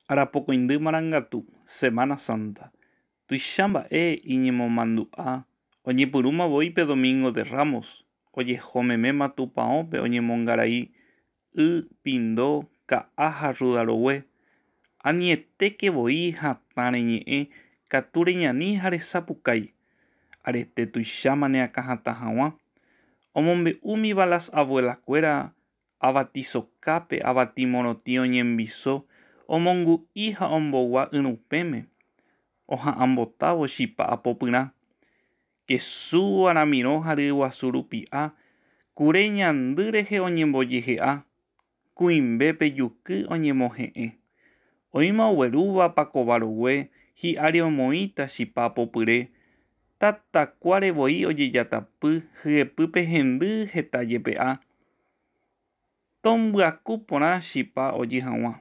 Arapokuindy Marangatu, Semana Santa. Tuicha mba'e iñemomandu'a oñepyrũmavóipe Domingo de Ramos, ojehomeméma tupãópe oñemongarai y pindo, ka'a ha rudarogue. Anietékevoi hatã reñe'ẽ katu reñani ha resapukái. Arete tuicháma ne akãhatã hag̃ua. Omombe'úmiva las abuelakuéra avatisokápe avati morotĩ oñembiso omongu'i ha ombogua yrupẽme. Oha'ãmbotávo chipa apopyrã. Kesu aramirõ ha ryguasu rupi'a kure ñandy rehe oñembojehe'a. Kuimbépe juky oñemohe'ẽ. Oĩma oguerúva pakova hi'ári omoĩta chipa apopyre. Tatakuárevoi ojejatapy hyepýpe hendy heta jepe'a. Tombyaku porã chipa ojy hag̃ua.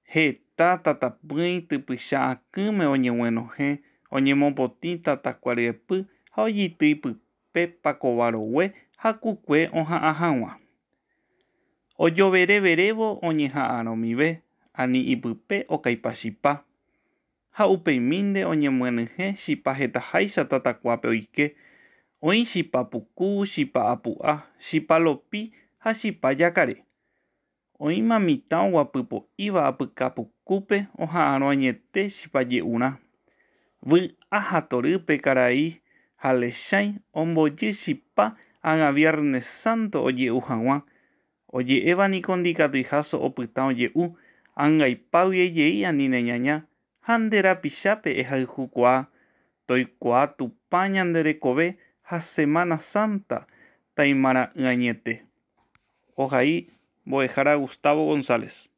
Heta tatapỹi typycha akýme oñeg̃uenohẽ oñemopotĩ tatakua ryepy ha ojitỹ pype pakovarogue ha kukue oha'ã hag̃ua. Ojovereverévo oñeha'ãrõmive ani ipype okaipa chipa. Ha upeimínte oñemyenyhẽ chipa hetaháicha tatakuápe oike. Oĩ chipa puku, chipa apu'a, chipa lopi ha chipa jakare. Oĩma mitã oguapypo'íva apyka pukúpe oha'ãrõ añete chipa je'urã. Vy'a ha torýpe karai ha lechãi ombojy chipa ág̃a Viernes Santo oje'u hag̃ua. Oje'évaniko ndikatuiha so'opytã oje'u. Ãngaipágui ejei anine ñaña. Ha nde rapichápe ehayhukuaa. Toikuaa tupã ñande rekove ha Semana Santa taimara'ỹ añete. Ohai Mbo'ehára Gustavo González.